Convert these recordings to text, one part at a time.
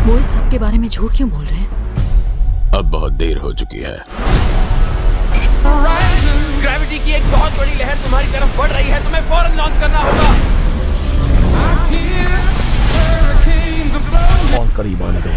वो इस सब के बारे में झूठ क्यों बोल रहे हैं? अब बहुत देर हो चुकी है। ग्रेविटी की एक बहुत बड़ी लहर तुम्हारी तरफ बढ़ रही है, तुम्हें फौरन लॉन्च करना होगा। और करीब आने दो।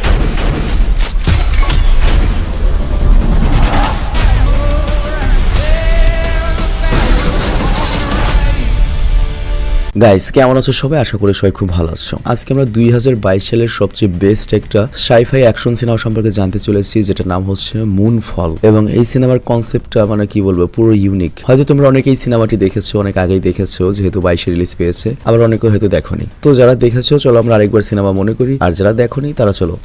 গাইস কেমন আছো সবাই? আশা করি সবাই খুব ভালো আছো। আজকে আমরা 2022 সালের সবচেয়ে বেস্ট একটা সাইফাই অ্যাকশন সিনেমা সম্পর্কে জানতে চলেছি, যেটা নাম হচ্ছে মুনফল। এবং এই সিনেমার কনসেপ্টটা মানে কি বলবো, পুরো ইউনিক। হয়তো তোমরা অনেকেই সিনেমাটি দেখেছো, অনেক আগেই দেখেছো, যেহেতু 22 রিলিজ পেয়েছে। আবার অনেকে হয়তো দেখোনি। তো যারা দেখেছো চলো আমরা আরেকবার সিনেমা মনে করি, আর যারা দেখোনি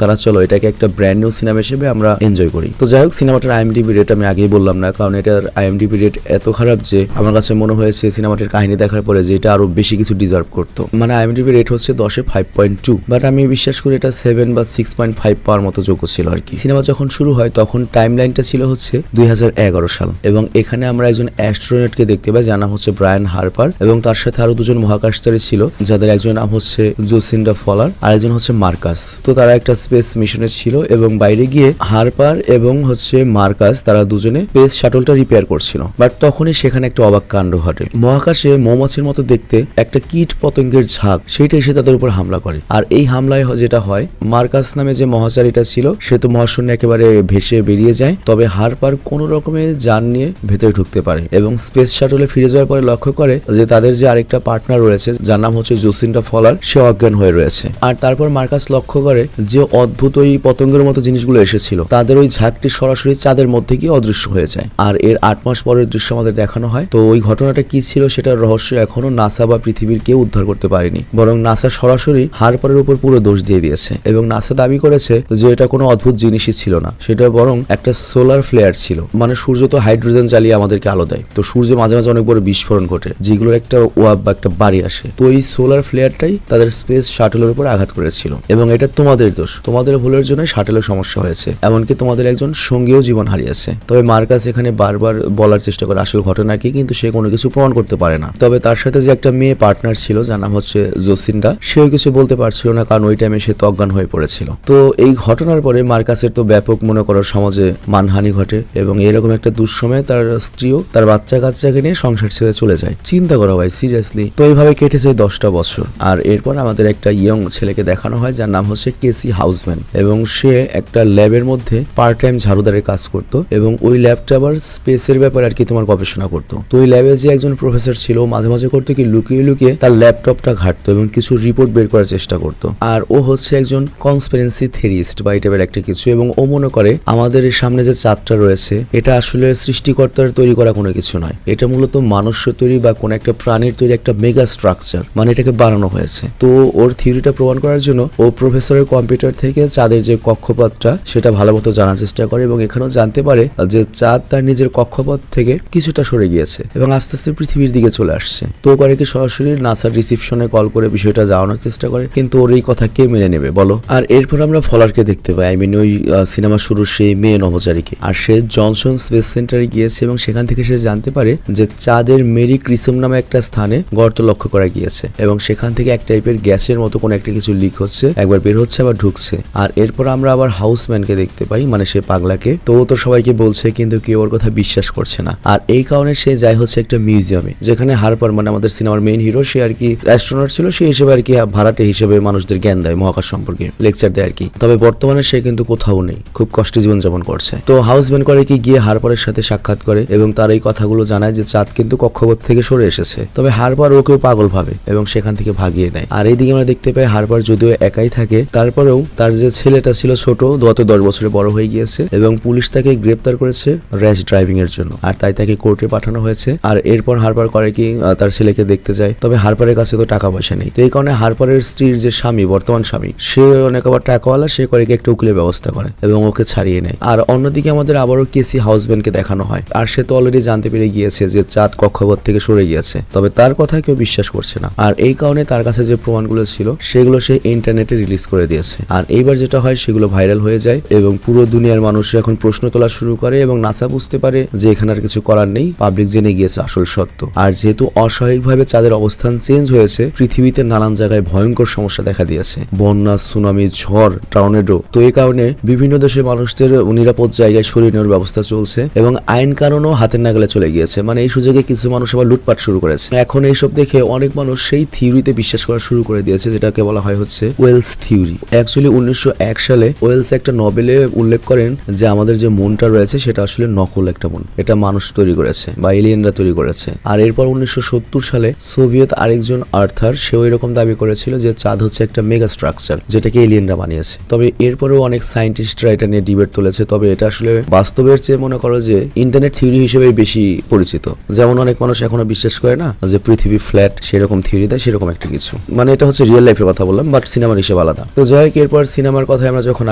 তারা চলো এটাকে একটা ব্র্যান্ড নিউ সিনেমা হিসেবে আমরা এনজয় করি। তো যাই হোক, সিনেমাটার আইএমডিবি রেট আমি আগেই বললাম না, কারণ এটার আইএমডিবি রেট এত খারাপ যে আমার কাছে মনে হয়েছে সিনেমাটির কাহিনী দেখার পরে যে এটা আরো বেশি কিছু ডিজার্ভ করতো। মানে আইএমডিবি রেট হচ্ছে 10-এ 5.2, বাট আমি বিশ্বাস করি এটা 7 বা 6.5 পাওয়ার মতো যোগ্য ছিল আর কি। সিনেমা যখন শুরু হয় তখন টাইম লাইনটা ছিল হচ্ছে 2011 সাল, এবং এখানে আমরা একজন অ্যাস্ট্রোনটকে দেখতে পাই যার নাম হচ্ছে ব্রায়ান হারপার, এবং তার সাথে আরো দুজন মহাকাশচারী ছিল, যাদের একজন নাম হচ্ছে জোসিন্ডা ফলার আর একজন হচ্ছে মার্কাস। তো তারা একটা স্পেস মিশনে ছিল, এবং বাইরে গিয়ে হারপার এবং হচ্ছে মার্কাস তারা দুজনে স্পেস শাটলটা রিপেয়ার করছিল। বাট তখনই সেখানে একটা অবাক কাণ্ড ঘটে। মহাকাশে মৌমাছির মতো দেখতে একটা কীট পতঙ্গের ঝাঁক সেটা এসে তাদের উপর হামলা করে। আর এই হামলায় যেটা হয়, মার্কাস নামে যে মহাচারীটা ছিল সে তো মহাশূন্যে একেবারে ভেসে বেরিয়ে যায়, তবে হারপার কোন রকমের যান নিয়ে ভেতরে ঢুকতে পারে এবং স্পেস শাটলে ফিরে যাওয়ার পরে লক্ষ্য করে যে তাদের যে আরেকটা পার্টনার রয়েছে যার নাম হচ্ছে জোসিন্ডা ফলার, সে অজ্ঞান হয়ে রয়েছে। আর তারপর মার্কাস লক্ষ্য করে যে অদ্ভুত ওই পতঙ্গের মতো জিনিসগুলো এসেছিল, তাদের ওই ঝাঁকটি সরাসরি চাঁদের মধ্যে গিয়ে অদৃশ্য হয়ে যায়। আর এর 8 মাস পরের দৃশ্য আমাদের দেখানো হয়। তো ওই ঘটনাটা কি ছিল সেটার রহস্য এখনো নাসা বা পৃথিবীর কেউ উদ্ধার করতে পারেনি, বরং নাসা সরাসরি হারপারের উপর পুরো দোষ দিয়ে দিয়েছে। এবং নাসা দাবি করেছে যে এটা কোনো অদ্ভুত জিনিসই ছিল না, সেটা বরং একটা সোলার ফ্লেয়ার ছিল। মানে সূর্য তো হাইড্রোজেন জ্বালিয়ে আমাদেরকে আলো দেয়, তো সূর্যে মাঝে মাঝে অনেক বড় বিস্ফোরণ ঘটে যেগুলোর একটা ওয়াব বা একটা বাড়ি আসে। তো এই সোলার ফ্লেয়ারটাই তাদের স্পেস শাটলের উপর আঘাত করেছিল, এবং এটা তোমাদের দোষ, তোমাদের ভুলের জন্য শাটলের সমস্যা হয়েছে, এমনকি তোমাদের একজন সঙ্গীও জীবন হারিয়েছে। তবে মার্কাস এখানে বারবার বলার চেষ্টা করে আসল ঘটনা কি, কিন্তু সে কোনো কিছু প্রমাণ করতে পারে না। তবে তার সাথে যে একটা মেয়ে পার্টনার ছিল যার নাম হচ্ছে জোসিন্ডা, সেও কিছু বলতে পারছিল না, কারণ ওই টাইমে সে তো অজ্ঞান হয়ে পড়েছিল। তো এই ঘটনার পরে মার্কাসের তো ব্যাপক মনে করো সমাজে মানহানি ঘটে, এবং এরকম একটা দুঃসময়ে তার স্ত্রীও তার বাচ্চা কাচ্চাকে নিয়ে সংসার ছেড়ে চলে যায়। চিন্তা করো ভাই, সিরিয়াসলি। তো এইভাবে কেটেছে 10টা বছর। আর এরপর আমাদের একটা ইয়ং ছেলেকে দেখানো হয় যার নাম হচ্ছে কেসি হাউসম্যান, এবং সে একটা ল্যাবের মধ্যে পার্ট টাইম ঝাড়ুদারের কাজ করতো, এবং ওই ল্যাবটা আবার স্পেসের ব্যাপারে আর কি তোমার গবেষণা করতো। তো ওই ল্যাবে যে একজন প্রফেসর ছিল মাঝে মাঝে করতো কি, লুকিয়ে লুকিয়ে তার ল্যাপটপটা ঘাটতো এবং কিছু রিপোর্ট বের করার চেষ্টা করতো। আর ও হচ্ছে একজন কনস্পিরেন্সি থিওরিস্ট বা এই টাইপের একটা কিছু, এবং ও মনে করে আমাদের সামনে যে চাঁদটা রয়েছে এটা আসলে সৃষ্টিকর্তার তৈরি করা কোনো কিছু নয়, এটা মূলত মানুষ্য তৈরি বা কোনো একটা প্রাণীর তৈরি একটা মেগা স্ট্রাকচার, মানে এটাকে বানানো হয়েছে। তো ওর থিওরিটা প্রমাণ করার জন্য ও প্রফেসরের কম্পিউটার থেকে চাঁদের যে কক্ষপথটা সেটা ভালো মতো জানার চেষ্টা করে, এবং এখানেও জানতে পারে যে চাঁদ তার নিজের কক্ষপথ থেকে কিছুটা সরে গিয়েছে এবং আস্তে আস্তে পৃথিবীর দিকে চলে আসছে। তো করে কি সরাসরি নাসার রিসিপশনে কল করে বিষয়টা জানানোর চেষ্টা করে, কিন্তু ওর এই কথা কে মেনে নেবে বলো? আর এরপর আমরা ফলারকে দেখতে পাই, ওই সিনেমা শুরুর সেই মেয়ে নভোচারীকে। আর সে জনসন স্পেস সেন্টারে গিয়েছে, এবং সেখান থেকে সে জানতে পারে যে চাঁদের মেরি ক্রিসম নামে একটা স্থানে গর্ত লক্ষ্য করা গিয়েছে, এবং সেখান থেকে এক টাইপের গ্যাসের মতো কোনো একটা কিছু লিক হচ্ছে, একবার বের হচ্ছে আবার ঢুকছে। আর এরপর আমরা আবার হাউসম্যানকে দেখতে পাই, মানে সে পাগলাকে। তো ও তো সবাইকে বলছে কিন্তু কেউ ওর কথা বিশ্বাস করছে না। আর এই কারণে সে যায় হচ্ছে একটা মিউজিয়ামে, যেখানে হারপার মানে আমাদের সিনেমার মেইন হিরো, সে আর কি অ্যাস্ট্রোনট ছিল, সেই হিসেবে আর কি ভাড়াটে হিসেবে মানুষদের জ্ঞান দেয়, মহাকাশ সম্পর্কে লেকচার দেয় আর কি। তবে বর্তমানে সে কিন্তু কোথাও নেই, খুব কষ্টে জীবনযাপন করছে। তো হাউসম্যান করে কি গিয়ে হারপারের সাথে সাক্ষাৎ করে, এবং তার এই কথাগুলো জানায় যে চাঁদ কিন্তু কক্ষপথ থেকে সরে এসেছে। তবে হারপার ওকেও পাগল ভাবে এবং সেখান থেকে ভাগিয়ে দেয়। আর এইদিকে আমরা দেখতে পাই হারপার যদিও একাই থাকে, তারপরেও তার যে ছেলেটা ছিল ছোট, 10 বছরে বড় হয়ে গিয়েছে, এবং পুলিশ তাকে গ্রেপ্তার করেছে র্যাশ ড্রাইভিং এর জন্য, আর তাই তাকে কোর্টে পাঠানো হয়েছে। আর এরপর হারপার করে কি তার ছেলেকে দেখতে যায়, তবে হারপারের কাছে তো টাকা পয়সা নেই। তো এই কারণে হারপারের স্ত্রীর যে স্বামী, বর্তমান স্বামী, সে অনেক আবার টাকাওয়ালা, সে করে কি একটা উকিলের ব্যবস্থা করে এবং ওকে ছাড়িয়ে নেয়। আর অন্যদিকে আমাদের আবারও কেসি হাউসম্যানকে দেখানো হয়, আর সে তো অলরেডি জানতে পেরে গিয়েছে যে চাঁদ কক্ষপথ থেকে সরে গিয়েছে, তবে তার কথা কেউ বিশ্বাস করছে না। আর এই কারণে তার কাছে যে প্রমাণগুলো ছিল সেগুলো সে ইন্টারনেটে রিলিজ করে দিয়েছে। আর এইবার যেটা হয় সেগুলো ভাইরাল হয়ে যায়, এবং পুরো দুনিয়ার মানুষ এখন প্রশ্ন তোলা শুরু করে, এবং নাসা বুঝতে পারে যে এখানে আর কিছু করার নেই, পাবলিক জেনে গিয়েছে আসল সত্য। আর যেহেতু অস্বাভাবিকভাবে চাঁদের অবস্থা অবস্থান চেঞ্জ হয়েছে, পৃথিবীতে নানান জায়গায় ভয়ঙ্কর সমস্যা দেখা দিয়েছে, বন্যা, সুনামি, ঝড়, টর্নেডো। তো এই কারণে বিভিন্ন দেশের মানুষদের নিরাপদ জায়গায় সরিয়ে নেওয়ার ব্যবস্থা চলছে এবং আইন কানুনও হাতের নাগালে চলে গিয়েছে। মানে এই সুযোগে কিছু মানুষ আবার লুটপাট শুরু করেছে। এখন এইসব দেখে অনেক মানুষ সেই থিওরিতে বিশ্বাস করা শুরু করে দিয়েছে, যেটাকে বলা হয় হচ্ছে ওয়েলস থিওরি। অ্যাকচুয়ালি 1901 সালে ওয়েলস একটা নভেলে উল্লেখ করেন যে আমাদের যে মনটা রয়েছে সেটা আসলে নকল একটা মন, এটা মানুষ তৈরি করেছে বা এলিয়েনরা তৈরি করেছে। আর এরপর 1970 সালে সোভিয়েত আরেকজন আর্থার সেও এরকম দাবি করেছিল যে চাঁদ হচ্ছে একটা মেগা স্ট্রাকচার যেটাকে এলিয়েনরা বানিয়েছে। তবে এরপরেও অনেক সায়েন্টিস্টরা এটা নিয়ে ডিবেট তুলেছে। তবে এটা আসলে বাস্তবের চেয়ে মনে করো যে ইন্টারনেট থিওরি হিসেবে বেশি পরিচিত। যেমন অনেক মানুষ এখনো বিশ্বাস করে না যে পৃথিবী ফ্ল্যাট, সেরকম থিওরি দেয়, সেরকম একটা কিছু। মানে এটা হচ্ছে রিয়েল লাইফের কথা বললাম, বাট সিনেমার হিসেবে আলাদা। তো যাই হোক, এরপর সিনেমার কথায় আমরা যখন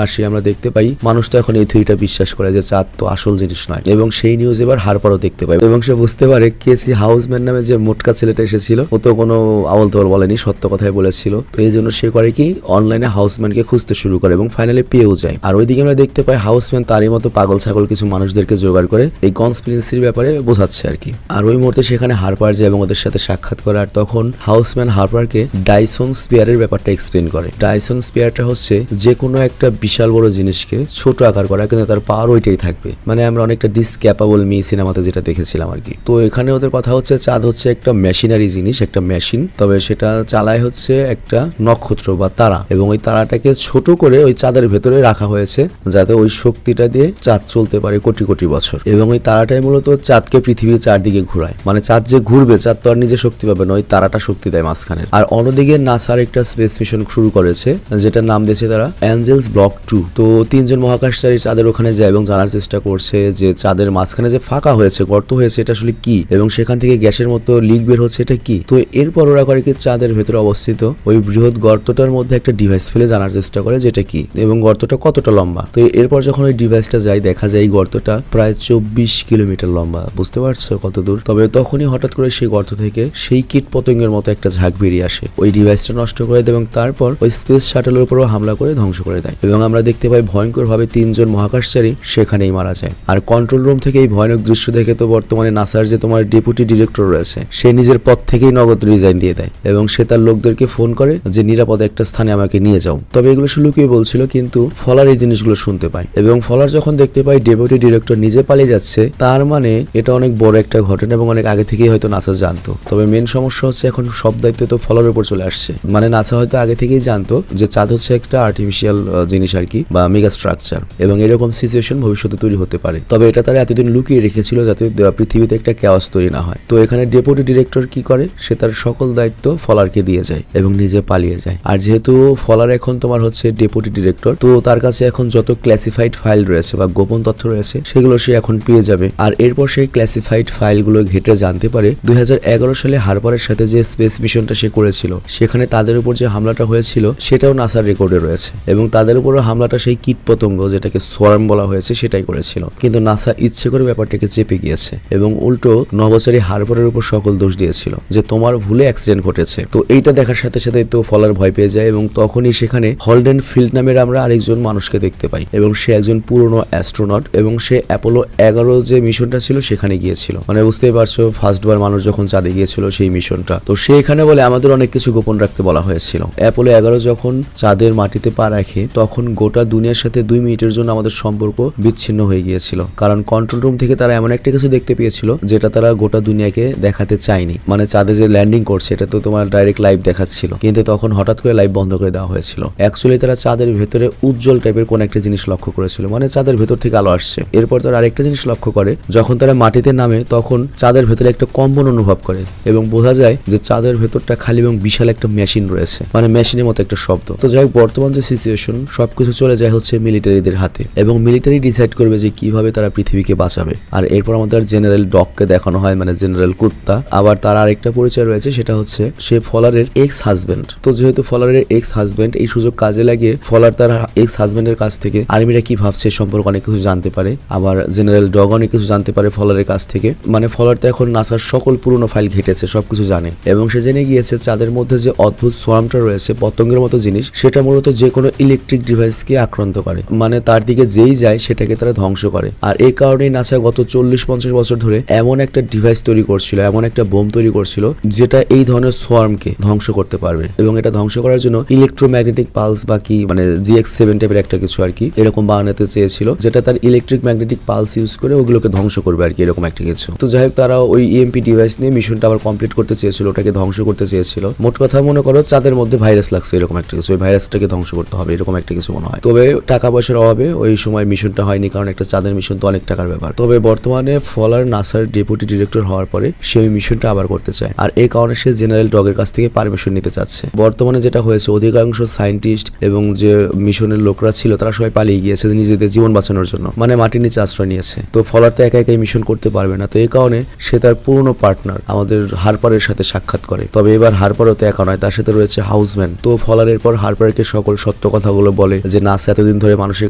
আসি আমরা দেখতে পাই মানুষ তো এখন এই থিওরিটা বিশ্বাস করে যে চাঁদ তো আসল জিনিস নয়, এবং সেই নিউজ এবার হারপারও দেখতে পাই এবং সে বুঝতে পারে কেসি হাউসম্যান নামে যে মোটকা ছেলেটা এসেছিল ও তো কোনো আবল তাবল বলেনি, সত্য কথাই বলেছিল। তো এই জন্য সে করে কি অনলাইনে হাউসম্যানকে খুঁজতে শুরু করে এবং ফাইনালি পেয়েও যায়। আর ওইদিকে আমরা দেখতে পাই হাউসম্যান তারই মতো পাগল ছাগল কিছু মানুষদেরকে জোগাড় করে এই কনস্পিরেন্সির ব্যাপারে বোঝাচ্ছে আর কি। আর ওই মুহূর্তে সেখানে হারপার যায় এবং ওদের সাথে সাক্ষাৎ করে। আর তখন হাউসম্যান হারপারকে ডাইসন স্পিয়ারের ব্যাপারটা এক্সপ্লেন করে। ডাইসন স্পিয়ারটা হচ্ছে যে কোনো একটা বিশাল বড় জিনিসকে ছোট আকার করা, কিন্তু তার পাওয়ার ওইটাই থাকবে। মানে আমরা অনেকটা ডিসক্যাপাবল মি সিনেমাতে যেটা দেখেছিলাম আর কি। তো এখানে ওদের কথা হচ্ছে চাঁদ হচ্ছে একটা মেশিনারি জিনিস, একটা মেশিন, তবে সেটা চালায় হচ্ছে একটা নক্ষত্র বা তারা, এবং ওই তারাটাকে ছোট করে ওই চাঁদের ভেতরে রাখা হয়েছে যাতে ওই শক্তিটা দিয়ে চাঁদ চলতে পারে কোটি কোটি বছর। এবং ওই তারাটাই মূলত চাঁদকে পৃথিবীর চারদিকে ঘুরায়। মানে চাঁদ যে ঘুরবে, চাঁদ তো আর নিজে শক্তি পাবে না, ওই তারাটা শক্তি দেয় মাঝখানে। আর অন্যদিকে নাসার একটা স্পেস মিশন শুরু করেছে যেটার নাম দিয়েছে তারা অ্যাঞ্জেলস ব্লক 2। তো 3 জন মহাকাশচারী চাঁদের ওখানে যায় এবং জানার চেষ্টা করছে যে চাঁদের মাঝখানে যে ফাঁকা হয়েছে, গর্ত হয়েছে, এটা আসলে কি, এবং সেখান থেকে গ্যাসের মতো লিক বের হচ্ছে, এটা কি। তো এরপর ওরা করে কি চাঁদের ভেতরে অবস্থিত ওই বৃহৎ গর্তটার মধ্যে একটা ডিভাইস ফেলে জানার চেষ্টা করে যেটা কি এবং গর্তটা কতটা লম্বা। তো এরপর যখন ওই ডিভাইসটা যায় দেখা যায় এই গর্তটা প্রায় 24 কিলোমিটার লম্বা। বুঝতে পারছো কত দূর? তবে তখনই হঠাৎ করে সেই গর্ত থেকে সেই কীট পতঙ্গের মতো একটা ঝাঁক বেরিয়ে আসে, ওই ডিভাইসটা নষ্ট করে দেয় এবং তারপর ওই স্পেস শাটলের উপরও হামলা করে ধ্বংস করে দেয়। এবং আমরা দেখতে পাই ভয়ঙ্করভাবে 3 জন মহাকাশচারী সেখানেই মারা যায়। আর কন্ট্রোল রুম থেকে এই ভয়ানক দৃশ্য দেখে তো বর্তমানে নাসার যে তোমার ডেপুটি ডিরেক্টর রয়েছে সে নিজের পদ থেকেই নগদ রিজাইন দিয়ে দেয় এবং সে তার লোকদেরকে ফোন করে যে নিরাপদ একটা স্থানে আমাকে নিয়ে যাও। তবে এগুলো সে লুকিয়ে বলছিল, কিন্তু ফলার এই জিনিসগুলো শুনতে পায় এবং ফলার যখন দেখতে পাই ডেপুটি ডিরেক্টর নিজে পালিয়ে যাচ্ছে, তার মানে এটা অনেক বড় একটা ঘটনা এবং অনেক আগে থেকেই হয়তো নাসা জানতো। তবে মেন সমস্যা হচ্ছে এখন সব দায়িত্ব তো ফলার উপর চলে আসছে। মানে নাসা হয়তো আগে থেকেই জানতো যে চাঁদ হচ্ছে একটা আর্টিফিশিয়াল জিনিস আর কি, বা মেগা স্ট্রাকচার, এবং এরকম সিচুয়েশন ভবিষ্যতে তৈরি হতে পারে। তবে এটা তারা এতদিন লুকিয়ে রেখেছিল যাতে পৃথিবীতে একটা ক্যাওস তৈরি না হয়। তো এখানে ডেপুটি ডিরেক্টর কি করে, সে তার সকল দায়িত্ব ফলারকে দিয়ে যায় এবং নিজে পালিয়ে যায়। আর যেহেতু ফলার এখন তোমার হচ্ছে ডেপুটি ডিরেক্টর, তো তার কাছে এখন যত ক্লাসিফাইড ফাইল রয়েছে বা গোপন তথ্য রয়েছে সেগুলো সে এখন পেয়ে যাবে। আর এরপর সেই ক্লাসিফাইড ফাইলগুলো ঘেটে জানতে পারে 2011 সালে হারপারের সাথে যে স্পেস মিশনটা সে করেছিল সেখানে তাদের উপর যে হামলাটা হয়েছিল সেটাও নাসার রেকর্ডে রয়েছে এবং তাদের উপরও হামলাটা সেই কীটপতঙ্গ যেটাকে সোয়ার্ম বলা হয়েছে সেটাই করেছিল। কিন্তু নাসা ইচ্ছে করে ব্যাপারটাকে চেপে গিয়েছে এবং উল্টো নভোচারী হারপারের উপর সকল দোষ দিয়েছিল যে তোমার ভুলে অ্যাক্সিডেন্ট ঘটেছে। তো এইটা দেখার সাথে সাথে তো ফলার ভয় পেয়ে যায় এবং তখনই সেখানে হলডেন ফিল্ড নামের আমরা আরেকজন মানুষকে দেখতে পাই এবং সে একজন পুরনো অ্যাস্ট্রোনট এবং সে অ্যাপোলো 11 যে মিশনটা ছিল সেখানে গিয়েছিল। মানে বুঝতেই পারছো ফার্স্টবার মানুষ যখন চাঁদে গিয়েছিল সেই মিশনটা। তো সে এখানে বলে আমাদের অনেক কিছু গোপন রাখতে বলা হয়েছিল। অ্যাপোলো 11 যখন চাঁদের মাটিতে পা রাখে তখন গোটা দুনিয়ার সাথে 2 মিনিটের জন্য আমাদের সম্পর্ক বিচ্ছিন্ন হয়ে গিয়েছিল, কারণ কন্ট্রোল রুম থেকে তারা এমন একটা কিছু দেখতে পেয়েছিল যেটা তারা গোটা দুনিয়াকে দেখাতে চায়নি। মানে চাঁদে যে ল্যান্ডিং করছে এটা তো তোমার ডাইরেক্ট লাইভ দেখাচ্ছিল, কিন্তু তখন হঠাৎ করে লাইভ বন্ধ করে দেওয়া হয়েছিল। অ্যাকচুয়ালি তারা চাঁদের ভেতরে উজ্জ্বল টাইপের কোন একটা জিনিস লক্ষ্য করেছিল, মানে চাঁদের ভেতর থেকে আলো আসছে। এরপর তারা আরেকটা জিনিস লক্ষ্য করে, যখন তারা মাটিতে নামে তখন চাঁদের ভেতরে একটা কম্পন অনুভব করে এবং বোঝা যায় যে চাঁদের ভেতরটা খালি এবং বিশাল একটা মেশিন রয়েছে, মানে মেশিনের মতো একটা শব্দ। তো যাই হোক, বর্তমান যে সিচুয়েশন সবকিছু চলে যায় হচ্ছে মিলিটারিদের হাতে এবং মিলিটারি ডিসাইড করবে যে কিভাবে তারা পৃথিবীকে বাঁচাবে। আর এরপর আমাদের জেনারেল ডগকে দেখানো হয়, মানে জেনারেল কুত্তা। আবার তার আরেকটা পরিচয় রয়েছে, সেটা হচ্ছে সে ফলারের এক্স হাজবেন্ড। তো যেহেতু ফলারের এক্স হাজবেন্ড, এই সুযোগ কাজে লাগিয়ে ফলার তার এক্স হাজবেন্ডের কাছ থেকে আর্মিরা কি ভাবছে সম্পর্কে অনেক কিছু জানতে পারে। আবার জেনারেল ডগ অনেক কিছু জানতে পারে ফলারের কাছ থেকে। মানে ফলার তো এখন নাসার সকল পুরনো ফাইল ঘেটেছে, সবকিছু জানে এবং সে জেনে গিয়েছে চাঁদের মধ্যে যে অদ্ভুত সোয়ার্মটা রয়েছে, পতঙ্গের মতো জিনিস, সেটা মূলত যে কোনো ইলেকট্রিক ডিভাইসকে আক্রান্ত করে, মানে তার দিকে যেই যায় সেটাকে তারা ধ্বংস করে। আর এই কারণেই নাসা গত 40-50 বছর ধরে এমন একটা ডিভাইস তৈরি করছিল, এমন একটা বোম তৈরি করছিল যেটা এই ধরনের সোয়ার্মকে ধ্বংস করতে পারবে, এবং এটা ধ্বংস করার জন্য ইলেকট্রোম্যাগনেটিক পালস বা কি মানে GX7 টাইপের একটা কিছু আর কি এরকম বানাতে চেয়েছিল, যেটা তার ইলেকট্রিক ম্যাগনেটিক পালস ইউজ করে ওগুলোকে ধ্বংস করবে আর কি এরকম একটা কিছু। তো যাই হোক তারা ওই EMP ডিভাইস নিয়ে মিশনটা আবার কমপ্লিট করতে চেয়েছিল, ওটাকে ধ্বংস করতে চেয়েছিল। মোট কথা মনে করো চাঁদের মধ্যে ভাইরাস লাগছে এরকম একটা কিছু, ওই ভাইরাসটাকে ধ্বংস করতে হবে এরকম একটা কিছু মনে হয়। তবে টাকা পয়সার অভাবে ওই সময় মিশনটা হয়নি, কারণ একটা চাঁদের মিশন তো অনেক টাকার ব্যাপার। তবে বর্তমানে ফলার নাসার ডেপুটি ডিরেক্টর হওয়ার পরে সে ওই মিশনটা আবার করতে চায়, আর এই কারণে সে জেনারেল ডগের কাছ থেকে পারমিশন নিতে চাচ্ছে। বর্তমানে যেটা হয়েছে অধিকাংশ সায়েন্টিস্ট এবং যে মিশনের লোকরা ছিল তারা সবাই পালিয়ে গিয়েছে নিজেদের জীবন বাঁচানোর জন্য, মানে মাটির নিচে আশ্রয় নিয়েছে। তো ফলার তো একা একাই মিশন করতে পারবে না, তো এই কারণে সে তার পুরনো পার্টনার আমাদের হারপারের সাথে সাক্ষাৎ করে। তবে এবার হারপারও তো একা নয়, তার সাথে রয়েছে হাউসম্যান। তো ফলার এরপর হারপারকে সকল সত্য কথাগুলো বলে যে নাসা এতদিন ধরে মানুষের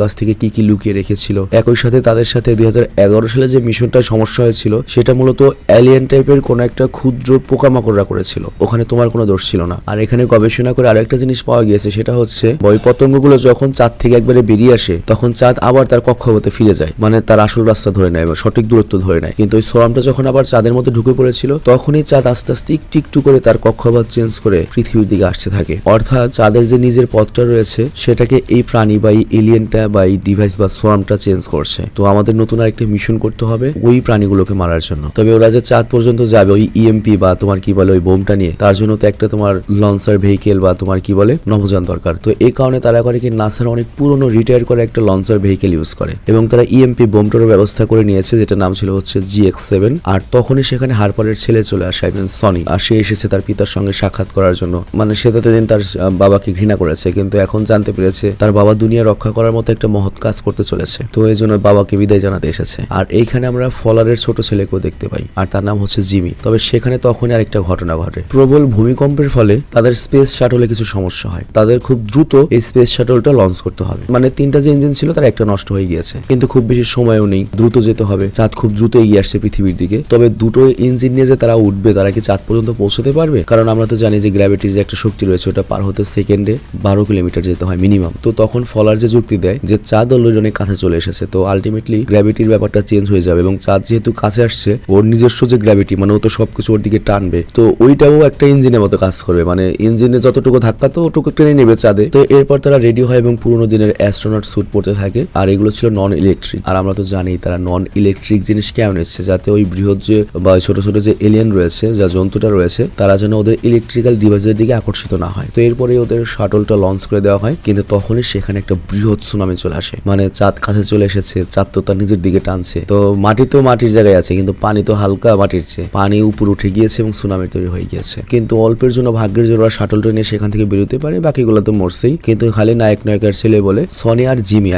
কাছ থেকে কি কি লুকিয়ে রেখেছিল। একই সাথে তাদের সাথে 2011 সালে যে মিশনটা সমস্যা হয়েছিল সেটা মূলত এলিয়েন টাইপের কোন একটা ক্ষুদ্র পোকামাকড়রা করেছিল, ওখানে তোমার কোনো দোষ ছিল না। আর এখানে গবেষণা করে আরেকটা জিনিস পাওয়া গিয়েছে, সেটা হচ্ছে ওই পতঙ্গগুলো যখন চাঁদ থেকে একবারে বেরিয়ে আসে তখন চাঁদ আবার তার কক্ষপথে ফিরে যায়, মানে তার আসল রাস্তা ধরে নেয় বা সঠিক দূরত্ব ধরে নেয়। কিন্তু ওই সোরামটা যখন আবার চাঁদের মধ্যে ঢুকে পড়েছিল তখনই চাঁদ আস্তে আস্তে একটু করে তার কক্ষপথ চেঞ্জ করে পৃথিবীর দিকে আসতে থাকে। অর্থাৎ চাঁদের যে নিজের পথটা রয়েছে সেটাকে এই প্রাণী বা এই এলিয়েনটা বা এই ডিভাইস বা সোরামটা চেঞ্জ করছে। তো আমাদের নতুন আরেকটা মিশন করতে হবে ওই প্রাণীগুলোকে মারার জন্য। তবে ওরা যে চাঁদ পর্যন্ত যাবে ওই EMP বা তোমার কি বলে ওই বোমটা নিয়ে, তার জন্য তো একটা তোমার লঞ্চার ভেহিকেল বা তোমার কি বলে নভোযান দরকার। তো এই কারণে তারা করে কি নাসার অনেক পুরনো রিটায়ার করে একটা লঞ্চার ভেহিকেল ইউজ করে, এবং তারা EMP বোমটারও ব্যবস্থা করে নিয়েছে, যেটা নাম ছিল হচ্ছে GX7। আর তখনই সেখানে হারপারের ছেলে চলে আসে, সনি, আর সে এসেছে তার পিতার সঙ্গে সাক্ষাৎ করার জন্য। মানে সে ততদিন তার বাবাকে ঘৃণা করেছে, কিন্তু এখন জানতে পেরেছে তার বাবা দুনিয়া রক্ষা করার মতো একটা মহৎ কাজ করতে চলেছে, তো এই জন্য বাবাকে বিদায় জানাতে এসেছে। আর এইখানে আমরা ফলারের ছোট ছেলেকেও দেখতে পাই, আর তার নাম হচ্ছে জিমি। তবে সেখানে তখনই আরেকটা ঘটনা ঘটে। প্রবল ভূমিকম্পের ফলে তাদের স্পেস শাটলে কিছু সমস্যা হয়, তাদের খুব দ্রুত এই স্পেস শাটলটা লঞ্চ করতে হবে। মানে তিনটা যে ইঞ্জিন ছিল তার একটা নষ্ট হয়ে গিয়েছে, কিন্তু খুব বেশি সময়ও নেই, দ্রুত যেতে হবে। চাঁদ খুব দ্রুত এগিয়ে আসছে পৃথিবীর দিকে। তবে দুটো ইঞ্জিন নিয়ে যে তারা উঠবে, তারা কি চাঁদ পর্যন্ত পৌঁছতে পারবে? কারণ আমরা তো জানি যে গ্র্যাভিটির যে একটা শক্তি রয়েছে ওটা পার হতে সেকেন্ডে 12 কিলোমিটার যেতে হয় মিনিমাম। তো তখন ফলার যে যুক্তি দেয় যে চাঁদ অলরেডি অনেক কাছে চলে এসেছে, তো আলটিমেটলি গ্র্যাভিটির ব্যাপারটা চেঞ্জ হয়ে যাবে, এবং চাঁদ যেহেতু কাছে আসছে ওর নিজস্ব যে গ্র্যাভিটি মানে ও তো সবকিছু ওর দিকে টানবে, তো ওইটাও একটা ইঞ্জিনের মতো কাজ করবে, মানে ইঞ্জিনে যতটুকু ধাক্কা তো ওটুকু টেনে নেবে চাঁদে। তো এরপর তারা রেডি হয় এবং পুরোনো দিনের অ্যাস্ট্রোনট স্যুট পরতে থাকে, আর এগুলো ছিল নন ইলেকট্রিক। আর আমরা তো জানি তারা নন ইলেকট্রিক জিনিস কেমন এসছে, যাতে ওই বৃহৎ যে বা ছোট ছোট যে এলিয়েন রয়েছে যা জন্তুটা রয়েছে তারা যেন ওদের ইলেকট্রিক্যাল ডিভাইসের দিকে আকর্ষিত না হয়। তো এরপরে ওদের শাটলটা লঞ্চ করে দেওয়া হয়, কিন্তু তখনই সেখানে একটা বৃহৎ সুনামি চলে আসে, মানে চাঁদ কাছে চলে এসেছে, চাঁদ তো তার নিজের দিকে টানছে। তো মাটি তো মাটির জায়গায় আছে, কিন্তু পানি তো হালকা মাটির চেয়ে, পানি উপর উঠে গিয়েছে এবং সুনামি তৈরি হয়ে গিয়েছে। কিন্তু অল্পের জন্য ভাগ্যের জন্য ওরা শাটলটা নিয়ে সেখান থেকে বেরোতে পারে, বাকিগুলো তো মরছেই। কিন্তু খালি নায়ক নায়কের ছেলে বলে সনি আর জিমি,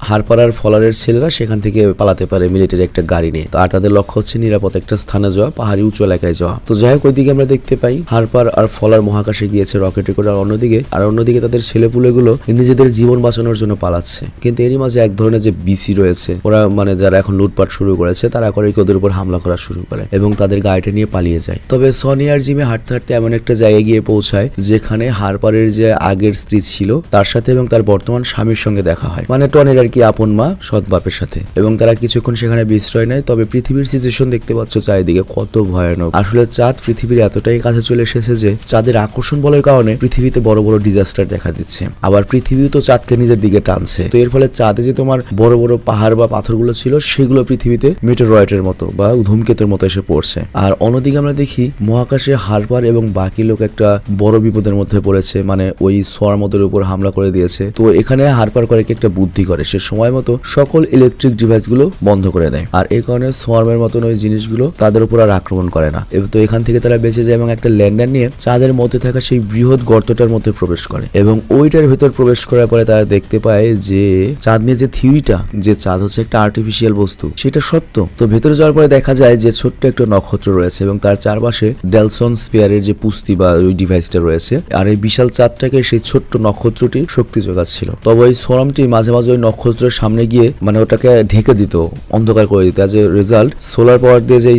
হারপার আর ফলারের ছেলেরা সেখান থেকে পালাতে পারে মিলিটারি একটা গাড়ি নিয়ে। আর তাদের লক্ষ্য হচ্ছে নিরাপদ একটা স্থানে যাওয়া, পাহাড়ি উঁচু এলাকায় যাওয়া। তো যাই হোক ওইদিকে আমরা দেখতে পাই হারপার আর ফলার মহাকাশে গিয়েছে রকেটে করে, আর অন্যদিকে তাদের ছেলেপুলেগুলো নিজেদের জীবন বাঁচানোর জন্য পালাচ্ছে। কিন্তু এরই মাঝে এক ধরনের যে বিসি রয়েছে ওরা মানে যারা এখন লুটপাট শুরু করেছে, তারা করে ওদের উপর হামলা করা শুরু করে এবং তাদের গাড়িটা নিয়ে পালিয়ে যায়। তবে সনি আর জিমি হাঁটতে হাঁটতে এমন একটা জায়গায় গিয়ে পৌঁছায় যেখানে হারপারের যে আগের স্ত্রী ছিল তার সাথে এবং তার বর্তমান স্বামীর সঙ্গে দেখা হয়, মানে টনির আর কি আপন মা সৎ বাপের সাথে, এবং তারা কিছুক্ষণ সেখানে বিশ্রয় নেয়। তবে পৃথিবীর সিচুয়েশন দেখতে পাচ্ছ চারিদিকে কত ভয়ানক। আসলে চাঁদ পৃথিবীর এতটাই কাছে চলে এসেছে যে চাঁদের আকর্ষণ বলের কারণে পৃথিবীতে বড় বড় ডিজাস্টার দেখা দিচ্ছে, আবার পৃথিবীও তো চাঁদকে নিজের দিকে টানছে। তো এর ফলে চাঁদে যে তোমার বড় বড় পাহাড় বা পাথরগুলো ছিল সেগুলো পৃথিবীতে মেটেরয়েডের মতো বা ধূমকেতুর মতো এসে পড়ছে। আর অন্যদিকে আমরা দেখি মহাকাশে হারপার এবং বাকি লোক একটা বড় বিপদের মধ্যে পড়েছে, মানে ওই সোয়ার্মদের উপর হামলা করে দিয়েছে। তো এখানে হারপার করে কি একটা বুদ্ধি করে, সে সময় মতো সকল ইলেকট্রিক ডিভাইস গুলো বন্ধ করে দেয়, আর এই কারণে সোয়ার্মের মতন ওই জিনিসগুলো তাদের উপর আর আক্রমণ করে না। তো এখান থেকে তারা বেঁচে যায় এবং একটা ল্যান্ডার নিয়ে চাঁদের মধ্যে থাকা সেই বৃহৎ গর্তটার মধ্যে প্রবেশ করে, এবং ওইটার ভেতর প্রবেশ করার পরে তারা দেখতে পায় যে চাঁদ নিয়ে যে থিওরিটা যে চাঁদ হচ্ছে একটা আর্টিফিশিয়াল বস্তু সেটা সত্য। তো ভেতরে যাওয়ার পরে দেখা যায় যে ছোট্ট একটা নক্ষত্র রয়েছে এবং তার চারপাশে ডেলসন স্পেয়ারের যে পুস্তি বা ওই ডিভাইসটা রয়েছে, আর এই বিশাল চাঁদটাকে সেই ছোট্ট নক্ষত্রটি শক্তি যোগাচ্ছিল। তবে ওই সোরামটি মাঝে মাঝে ওই নক্ষত্রের সামনে গিয়ে মানে ওটাকে ঢেকে দিত, অন্ধকার করে দিত। As a result solar power দিয়ে যে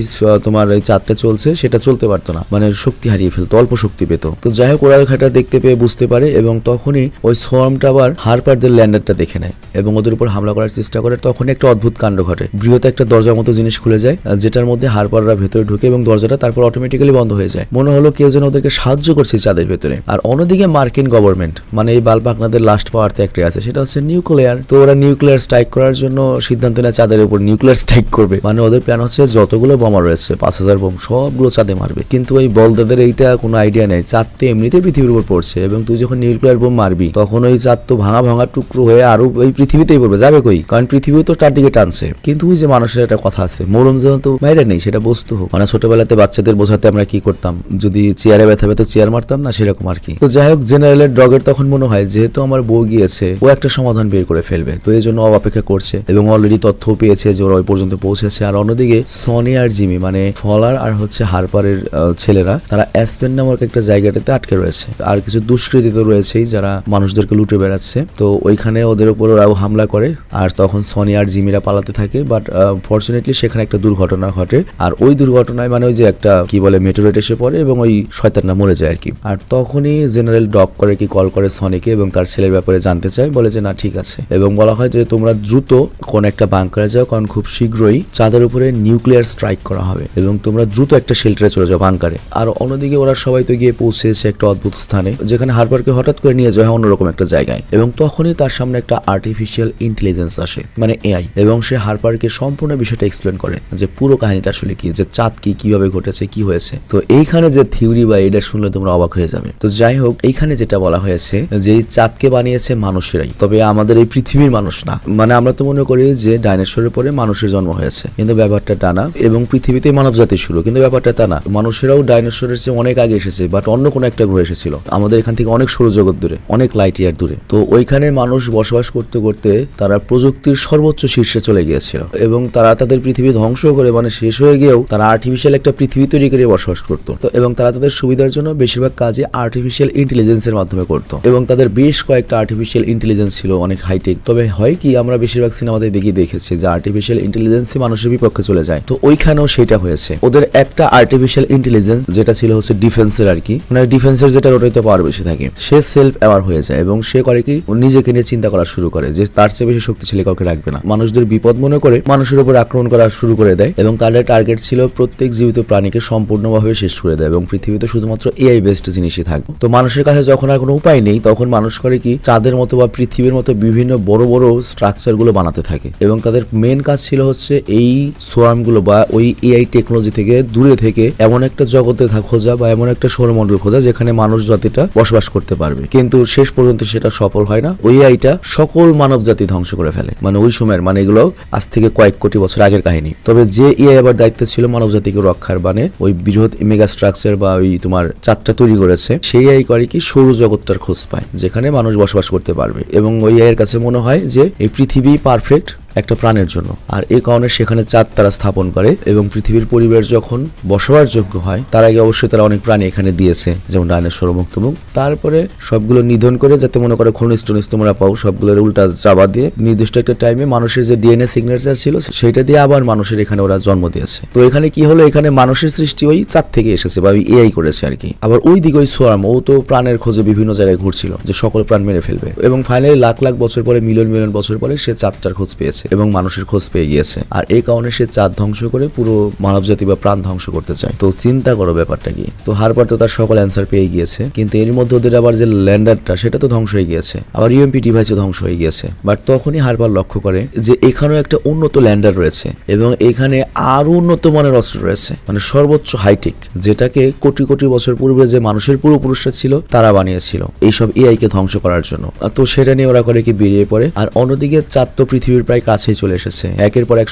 তোমার এই চাঁদটা চলছে সেটা চলতে পারতো না, মানে শক্তি হারিয়ে ফেলতো, অল্প শক্তি পেত। তো যাই হোক ওরা এটা দেখতে পেয়ে বুঝতে পারে, এবং তখনই ওই সোরামটা আবার হারপারদের ল্যান্ডারটা দেখে নেয় এবং ওদের উপর হামলা করার চেষ্টা করে। তখনই একটা অদ্ভুত কাণ্ড ঘটে, বৃহৎ একটা দরজার মতো জিনিস খুলে যায় যেটার মধ্যে হারপাররা ভেতরে ঢুকে এবং দরজাটা তারপর অটোমেটিক্যালি টোটালি বন্ধ হয়ে যায়, মনে হলো কেউ যেন ওদেরকে সাহায্য করছে চাঁদের ভেতরে। আর অন্যদিকে মার্কিন গভর্নমেন্ট মানে এই বালপাকনাদের লাস্ট পাওয়ারতে একটা আছে, সেটা হচ্ছে নিউক্লিয়ার। তো ওরা নিউক্লিয়ার স্ট্রাইক করার জন্য সিদ্ধান্ত নেয় চাঁদের উপর নিউক্লিয়ার স্ট্রাইক করবে। মানে ওদের প্ল্যান হচ্ছে যতগুলো বোমা রয়েছে 5000 বোম সবগুলো চাঁদে মারবে। কিন্তু ওই বলদাদের এইটা কোনো আইডিয়া নেই, চাঁদ তো এমনিতে পৃথিবীর উপর পড়ছে এবং তুই যখন নিউক্লিয়ার বোম মারবি তখন ওই চাঁদ তো ভাঙা ভাঙা টুকরো হয়ে আরো ওই পৃথিবীতেই পড়বে, যাবে কই? কারণ পৃথিবীও তো তার দিকে টানছে। কিন্তু ওই যে মানুষের একটা কথা আছে, মরম যেহেতু বাইরে নেই সেটা বস্তু হোক। মানে ছোটবেলাতে বাচ্চাদের বোঝাতে আমরা কি করতাম, যদি চেয়ারে ব্যথা ব্যথা চেয়ার মারতাম না, সেরকম আর কি। তো যাই হোক, জেনারেলের ডগের তখন মনে হয় যেহেতু আমার বউ গিয়েছে ও একটা সমাধান বের করে ফেলবে, তো এই জন্য অপেক্ষা করছে এবং অলরেডি তথ্য পেয়েছে যে ওরা ওই পর্যন্ত পৌঁছেছে। আর অন্যদিকে সনি আর জিমি মানে ফলার আর হচ্ছে হারপারের ছেলেরা তারা অ্যাসপেন নামক একটা জায়গাটাতে আটকে রয়েছে। আর কিছু দুষ্কৃতী তো রয়েছেই যারা মানুষদেরকে লুটে বেড়াচ্ছে। তো ওইখানে ওদের উপর ওরাও হামলা করে আর তখন সনি আর জিমিরা পালাতে থাকে। বাট ফরচুনেটলি সেখানে একটা দুর্ঘটনা ঘটে। আর ওই দুর্ঘটনায় মানে ওই যে একটা কি বলে মেটেরিট এসে পড়ে এবং ওই শয়তানটা মরে যায় আর কি। আর তখনই জেনারেল ডক করে কি কল করে সনিকে এবং তার ছেলের ব্যাপারে জানতে চায়, বলে যে না ঠিক আছে, এবং বলা হয় যে তোমরা দ্রুত কোন একটা বাংকারে যাও কারণ খুব শীঘ্রই চাঁদের উপরে নিউক্লিয়ার স্ট্রাইক করা হবে এবং তোমরা দ্রুত একটা শেল্টারে চলে যাও বাংকারে। আর অন্যদিকে ওরা সবাই তো গিয়ে পৌঁছেছে একটা অদ্ভুত স্থানে যেখানে হারপারকে হঠাৎ করে নিয়ে যাওয়া হয় অন্যরকম একটা জায়গায় এবং তখনই তার সামনে একটা আর্টিফিশিয়াল ইন্টেলিজেন্স আসে মানে এআই, এবং সে হারপারকে সম্পূর্ণ বিষয়টা এক্সপ্লেন করে যে পুরো কাহিনীটা আসলে কি, যে চাঁদ কি, কিভাবে ঘটেছে, কি হয়েছে। তো এইখানে যে থিওরি বা এটা শুনলে তোমরা অবাক হয়ে যাবে। তো যাই হোক, এইখানে যেটা বলা হয়েছে যে এই চাঁদকে বানিয়েছে মানুষেরাই, তবে আমাদের এই পৃথিবীর মানুষ না। মানে আমরা তো মনে করি যে ডাইনোসরের পরে মানুষের জন্ম হয়েছে, কিন্তু ব্যাপারটা টা না, এবং পৃথিবীতে মানব জাতি শুরু, কিন্তু ব্যাপারটা তা না। মানুষেরাও ডাইনোসরের চেয়ে অনেক আগে এসেছে, বাট অন্য কোনো একটা গ্রহ এসেছিল আমাদের এখান থেকে অনেক সৌরজগৎ দূরে, অনেক লাইট ইয়ার দূরে। তো ওইখানে মানুষ বসবাস করতে করতে তারা প্রযুক্তির সর্বোচ্চ শীর্ষে চলে গিয়েছিল এবং তারা তাদের পৃথিবী ধ্বংস করে মানে শেষ হয়ে গিয়েও তারা আর্টিফিশিয়াল একটা পৃথিবী তৈরি করে বসবাস করতো। তো এবং তারা তাদের সুবিধার জন্য বেশিরভাগ কাজে আর্টিফিশিয়াল ইন্টেলিজেন্সের মাধ্যমে করতো এবং তাদের বেশ কয়েকটা আর্টিফিশিয়াল ইন্টেলিজেন্স ছিল অনেক হাইটেক। তবে হয় কি, আমরা বেশিরভাগ সিনেমাতে দেখেছি যে আর্টিফিশিয়াল ইন্টেলিজেন্সই মানুষের বিপক্ষে চলে যায়। তো ওইখানেও সেটা হয়েছে। ওদের একটা আর্টিফিশিয়াল ইন্টেলিজেন্স যেটা ছিল হচ্ছে ডিফেন্সের আর কি, মানে ডিফেন্সের যেটা ওটাই তো পাওয়ার বেশি থাকে, সে সেলফ অ্যাওয়ার হয়ে যায় এবং সে করে কি নিজেকে নিয়ে চিন্তা করা শুরু করে যে তার চেয়ে বেশি শক্তিশালী কাউকে রাখবে না। মানুষদের বিপদ মনে করে মানুষের উপর আক্রমণ করা শুরু করে দেয় এবং তাদের টার্গেট ছিল প্রত্যেক জীবিত প্রাণীকে সম্পূর্ণভাবে শেষ করে দেয় এবং পৃথিবীতে শুধুমাত্র এআই বেসড জিনিসই থাকবে। তো মানুষের কাছে যখন আর কোনো উপায় নেই তখন মানুষ করে কি চাঁদের মতো বা পৃথিবীর মতো বিভিন্ন বড় বড় স্ট্রাকচার গুলো বানাতে থাকে এবং তাদের মেন কাজ ছিল হচ্ছে এই সোয়ার্মগুলো বা ওই এআই টেকনোলজি থেকে দূরে থেকে এমন একটা জগতে খোঁজা বা এমন একটা সৌরমণ্ডল খোঁজা যেখানে মানুষ জাতিটা বসবাস করতে পারবে। কিন্তু শেষ পর্যন্ত সেটা সফল হয় না। ওই এআইটা সকল মানব জাতি ধ্বংস করে ফেলে। মানে ওই সময়ের, মানে এগুলো আজ থেকে কয়েক কোটি বছর আগের কাহিনী। তবে যে এআই আবার দায়িত্ব ছিল মানব জাতিকে রক্ষার, মানে ওই বৃহৎ মেগা স্ট্রাকচার বা ওই তোমার চাঁদটা তৈরি করেছে, সেই এআই করে কি সৌরজগৎটার খোঁজ পায় যেখানে মানুষ বসবাস করতে পারবে এবং ওই এআইয়ের কাছে মনে হয় যে এই পৃথিবী পারফেক্ট একটা প্রাণের জন্য। আর এই কারণে সেখানে চাঁদ তারা স্থাপন করে এবং পৃথিবীর পরিবেশ যখন বসবাস যোগ্য হয় তার আগে অবশ্যই তারা অনেক প্রাণী এখানে দিয়েছে, যেমন ডাইনোসর, মুক্তমুখ। তারপরে সবগুলো নিধন করে যাতে মনে করে খনিজ টনিজ তোমরা পাও, সবগুলোর উল্টা চাপা দিয়ে নির্দিষ্ট একটা টাইমে মানুষের যে ডিএনএ সিগনেচার ছিল সেটা দিয়ে আবার মানুষের এখানে ওরা জন্ম দিয়েছে। তো এখানে কি হলো, এখানে মানুষের সৃষ্টি ওই চাঁদ থেকে এসেছে বা ওই এআই করেছে আর কি। আবার ওই দিকে ওই সোয়ার্ম, ও তো প্রাণের খোঁজে বিভিন্ন জায়গায় ঘুরছিল যে সকল প্রাণ মেরে ফেলবে এবং ফাইনালি লাখ লাখ বছর পরে, মিলিয়ন মিলিয়ন বছর পরে সে চাঁদটার খোঁজ পেয়েছে এবং মানুষের খোঁজ পেয়ে গিয়েছে। আর এই কারণে সে চাঁদ ধ্বংস করে পুরো মানব জাতি বা প্রাণ ধ্বংস করতে চায়। তো চিন্তা করো ব্যাপারটা কি। তো হারপার তো তার সকল অ্যান্সার পেয়ে গিয়েছে, কিন্তু এর মধ্যে ওদের আবার যে ল্যান্ডারটা সেটা তো ধ্বংস হয়ে গিয়েছে, আবার ইউএমপি ডিভাইসও ধ্বংস হয়ে গিয়েছে। বাট তখনই হারপার লক্ষ্য করে যে এখানেও একটা উন্নত ল্যান্ডার রয়েছে এবং এখানে আরো উন্নত মানের অস্ত্র রয়েছে, মানে সর্বোচ্চ হাইটেক, যেটাকে কোটি কোটি বছর পূর্বে যে মানুষের পূর্বপুরুষরা ছিল তারা বানিয়েছিল এইসব এআই কে ধ্বংস করার জন্য। তো সেটা নিয়ে ওরা করে কি বেরিয়ে পড়ে। আর অন্যদিকে চাঁদ তো পৃথিবীর প্রায় কাছেই চলে এসেছে, একের পর এক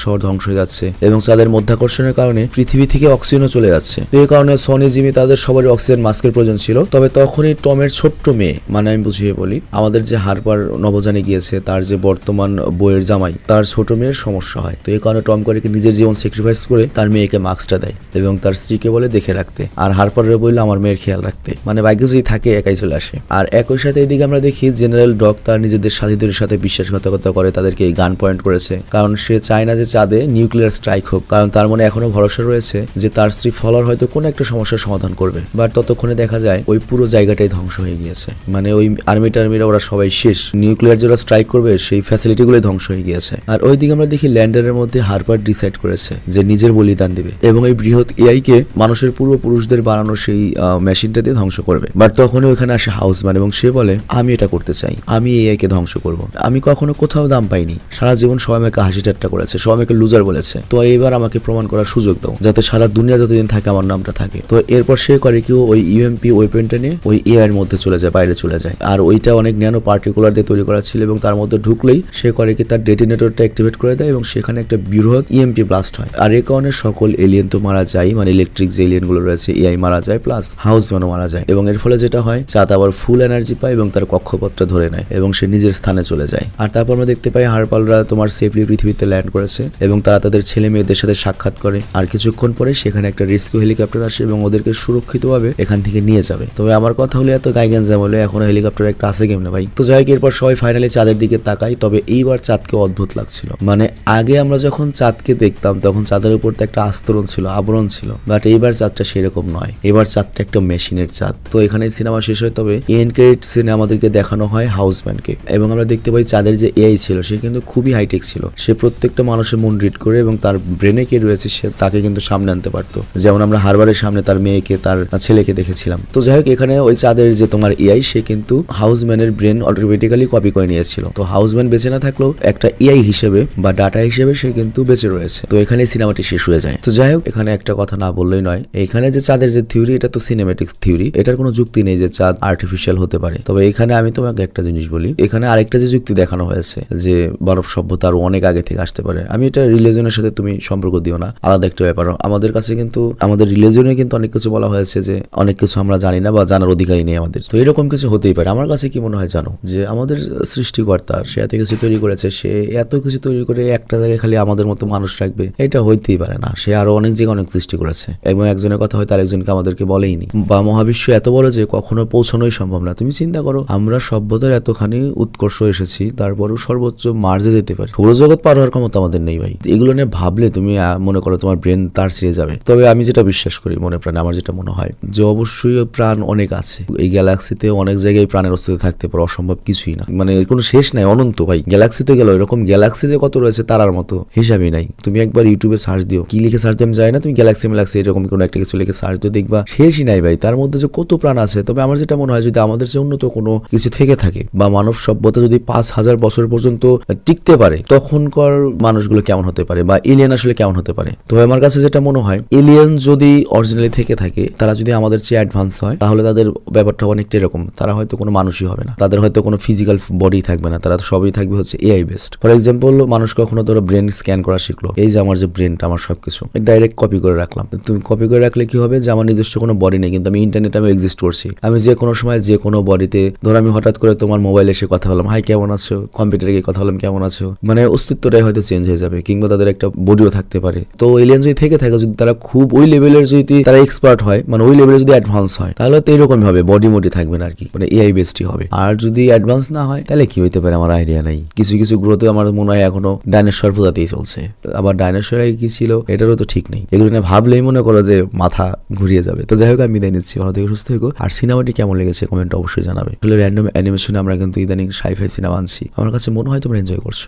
শহর ধ্বংস হয়ে যাচ্ছে এবং চাঁদের মধ্যাকর্ষণের কারণে পৃথিবী থেকে অক্সিজেনও চলে যাচ্ছে। তো এই কারণে সনি, জিমি তাদের সবারই অক্সিজেন মাস্কের প্রয়োজন ছিল। তবে তখনই টমের ছোট্ট মেয়ে, মানে আমি বুঝিয়ে বলি, আমাদের যে হারপার নবজানে গিয়েছে তার যে বর্তমান বইয়ের জামাই, তার ছোট মেয়ের সমস্যা হয়। তো এই কারণে টম করে নিজের জীবন স্যাক্রিফাইস করে তার মেয়েকে মাস্কটা দেয় এবং তার স্ত্রীকে বলে দেখে রাখতে, আর হারপারের বললে আমার মেয়ের খেয়াল রাখতে। মানে ভাগ্য যদি থাকে একাই চলে আসে। আর একই সাথে এদিকে আমরা দেখি জেনারেল ডক তার নিজেদের সাথীদের সাথে বিশ্বাসঘাতকতা করে, তাদেরকে গান পয়েন্ট করে করেছে, কারণ সে চায় না যে চাঁদে নিউক্লিয়ার স্ট্রাইক হোক, কারণ তার মনে এখনো ভরসা রয়েছে যে তার স্ত্রী ফলার হয়তো কোনো একটা সমস্যার সমাধান করবে। বাট ততক্ষণে দেখা যায় ওই পুরো জায়গাটাই ধ্বংস হয়ে গিয়েছে, মানে ওই আর্মি টার্মিরা ওরা সবাই শেষ, নিউক্লিয়ার যারা স্ট্রাইক করবে সেই ফ্যাসিলিটিগুলোই ধ্বংস হয়ে গিয়েছে। আর ওইদিকে আমরা দেখি ল্যান্ডারের মধ্যে হারপার ডিসাইড করেছে যে নিজের বলিদান দিবে এবং এই বৃহৎ এআই কে মানুষের পূর্বপুরুষদের বানানো সেই মেশিনটা দিয়ে ধ্বংস করবে। বাট তখনই ওখানে আসে হাউসম্যান এবং সে বলে আমি এটা করতে চাই, আমি এআই কে ধ্বংস করব। আমি কখনো কোথাও দাম পাইনি, সারা জীবন সবাই আমাকে হাসি ঠাট্টা করেছে, সবাই আমাকে লুজার বলেছে, তো এবার আমাকে প্রমাণ করার সুযোগ দাও যাতে সারা দুনিয়া যতদিন থাকে আমার নামটা থাকে। তো এরপর সে করে কি ওই ইউএমপি ওয়েপেনটা নিয়ে ওই এআই এর মধ্যে চলে যায়, বাইরে চলে যায়। আর ওইটা অনেক ন্যানো পার্টিকুলার দিয়ে তৈরি করা ছিল এবং তার মধ্যে ঢুকলেই সে করে কি তার ডেটিনেটরটা অ্যাক্টিভেট করে দেয় এবং সেখানে একটা বৃহৎ ইএমপি ব্লাস্ট হয়। আর এই কারণে সকল এলিয়েন তো মারা যায়, মানে ইলেকট্রিক যে এলিয়েন গুলো রয়েছে এআই মারা যায়, প্লাস হাউসম্যানও মারা যায়। এবং এর ফলে যেটা হয় চাঁদ আবার ফুল এনার্জি পায় এবং তার কক্ষপথটা ধরে নেয় এবং সে নিজের স্থানে চলে যায়। আর তারপর আমরা দেখতে পাই হারপালরা তোমার সেফলি পৃথিবীতে ল্যান্ড করেছে এবং তারা তাদের ছেলে মেয়েদের সাথে সাক্ষাৎ করে। আর কিছুক্ষণ পরে সেখানে একটা রেস্কিউ হেলিকপ্টার আসে এবং ওদেরকে সুরক্ষিতভাবে এখান থেকে নিয়ে যাবে। তবে আমার কথা হলো এত গাইগেন্সাম হলে এখনো হেলিকপ্টার একটা আছে কেমনে ভাই। তো যাই হোক এরপর সবাই ফাইনালি চাঁদের দিকে তাকাই। তবে এইবার চাঁদকে অদ্ভুত লাগছিল, মানে আগে আমরা যখন চাঁদকে দেখতাম তখন চাঁদের উপর তো একটা আস্তরণ ছিল, আবরণ ছিল, বাট এইবার চাঁদটা সেরকম নয়, এবার চাঁদটা একটা মেশিনের চাঁদ। তো এখানে সিনেমা শেষ হয়। তবে এন্ড ক্রেডিট সিনে আমাদেরকে দেখানো হয় হাউসম্যানকে এবং আমরা দেখতে পাই চাঁদের যে এআই ছিল সে কিন্তু খুবই হাইটেক ছিল, সে প্রত্যেকটা মানুষের মন রিড করে এবং তার ব্রেনে কে রয়েছে সে তাকে কিন্তু সামনে আনতে পারতো, যেমন আমরা হারবারের সামনে তার মেয়েকে তার ছেলেকে দেখেছিলাম। তো যাই হোক এখানে ওই চাঁদের যে তোমার এআই সে কিন্তু হাউসম্যানের ব্রেন অটোমেটিক্যালি কপি করে নিয়েছিল। তো হাউসম্যান বেঁচে না থাকলেও একটা এআই হিসেবে বা ডাটা হিসেবে সে কিন্তু বেঁচে রয়েছে। তো এখানে সিনেমাটি শেষ হয়ে যায়। তো যাই হোক এখানে একটা কথা না বললেই নয়, এখানে যে চাঁদের যে থিওরি এটা তো সিনেমেটিক থিওরি, এটার কোনো যুক্তি নেই যে চাঁদ আর্টিফিশিয়াল হতে পারে। তবে এখানে আমি তোমাকে একটা জিনিস বলি, এখানে আরেকটা যে যুক্তি দেখানো হয়েছে যে মানব সভ্যতা আরো অনেক আগে থেকে আসতে পারে। আমি এটা রিলিজনের সাথে তুমি সম্পর্ক দিও না, আলাদা একটা ব্যাপার। আমাদের কাছে কিন্তু আমাদের রিলিজনে কিন্তু অনেক কিছু বলা হয়েছে যে অনেক কিছু আমরা জানি না বা জানার অধিকারই নেই আমাদের। তো এরকম কিছু হতেই পারে। আমার কাছে কি মনে হয় জানো, যে আমাদের সৃষ্টিকর্তা সে এত কিছু তৈরি করেছে, সে এত কিছু তৈরি করে একটা জায়গায় খালি আমাদের মতো মানুষ রাখবে, এটা হইতেই পারে না। সে আরো অনেক জায়গায় অনেক সৃষ্টি করেছে এবং একজনের কথা হয়তো আরেকজনকে আমাদেরকে বলেইনি, বা মহাবিশ্ব এত বড় যে কখনো পৌঁছানোই সম্ভব না। তুমি চিন্তা করো আমরা সভ্যতার এতখানি উৎকর্ষ এসেছি, তারপরও সর্বোচ্চ মার্জে যেতে পারি, সৌরজগৎ পার হওয়ার ক্ষমতা আমাদের নেই ভাই। এগুলো নিয়ে ভাবলে তুমি মনে করো তোমার ব্রেন তার ছিঁড়ে যাবে। তবে আমি যেটা বিশ্বাস করি মনে প্রাণে, আমার যেটা মনে হয় যে অবশ্যই প্রাণ অনেক আছে এই গ্যালাক্সিতে, অনেক জায়গায় প্রাণের অস্তিত্ব থাকতে পারে, অসম্ভব কিছুই না, মানে এর কোনো শেষ নাই, অনন্ত ভাই। গ্যালাক্সিতে গেল এরকম গ্যালাক্সিতে কত রয়েছে তারার মতো হিসাবই নাই। তুমি একবার ইউটিউবে সার্চ দিও, কি লিখে সার্চ দিও আমি জানি না, তুমি গ্যালাক্সি ম্যালাক্সি এরকম কোনো একটা কিছু লিখে সার্চ দিও, দেখবা শেষই নাই ভাই, তার মধ্যে যে কত প্রাণ আছে। তবে আমার যেটা মনে হয় যদি আমাদের যে উন্নত কোনো কিছু থেকে থাকে বা মানব সভ্যতা যদি 5000 বছর পর্যন্ত টিকতে পারে, তখনকার মানুষগুলো কেমন হতে পারে বা এলিয়েন আসলে কেমন হতে পারে। তো আমার কাছে যেটা মনে হয় এলিয়েন যদি অরিজিনালি থেকে থাকে, তারা যদি আমাদের চেয়ে অ্যাডভান্স হয়, তাহলে তাদের ব্যাপারটা অনেকটা এরকম, তারা হয়তো কোনো মানুষই হবে না, তাদের হয়তো কোনো ফিজিক্যাল বডি থাকবে না, তারা সবই থাকবে হচ্ছে এআই বেসড। ফর এক্সাম্পল মানুষ কখনো ধরো ব্রেন স্ক্যান করা শিখলো, এই যে আমার যে ব্রেনটা আমার সবকিছু ডাইরেক্ট কপি করে রাখলাম। তুমি কপি করে রাখলে কি হবে যে আমার নিজস্ব কোনো বডি নেই, কিন্তু আমি ইন্টারনেটে আমি এক্সিস্ট করছি। আমি যে কোনো সময় যে কোনো বডিতে ধরো আমি হঠাৎ করে তোমার মোবাইলে এসে কথা বললাম, হাই কেমন আছো, কম্পিউটারে গিয়ে কথা বললাম কেমন আছো, মানে অস্তিত্বটাই হয়তো চেঞ্জ হয়ে যাবে, কিংবা তাদের একটা বডিও থাকতে পারে। তো এলিয়েন যদি থেকে থাকে, যদি তারা খুব ওই লেভেলের যদি তারা এক্সপার্ট হয়, মানে ওই লেভেলে যদি অ্যাডভান্স হয়, তাহলে তো এরকমই হবে, বডি মডি থাকবে না আর কি, মানে এআই বেসডই হবে। আর যদি অ্যাডভান্স না হয় তাহলে কি হইতে পারে আমার আইডিয়া নাই। কিছু কিছু গ্রহতে আমার মনে হয় এখনো ডাইনোসর প্রজাতিই চলছে, আবার ডাইনোসর আগে কি ছিল এটারও তো ঠিক নেই। এগুলো নিয়ে ভাবলেই মনে করো যে মাথা ঘুরিয়ে যাবে। তো যাই হোক আমি বিদায় নিচ্ছি, ভালো থেকে সুস্থ থেকো। আর সিনেমাটি কেমন লেগেছে কমেন্ট অবশ্যই জানাবে। আসলে র্যান্ডম অ্যানিমেশনে আমরা কিন্তু ইদানিং সাইফাই সিনেমা আনছি, আমার কাছে মনে হয় তোমরা এনজয় করছো।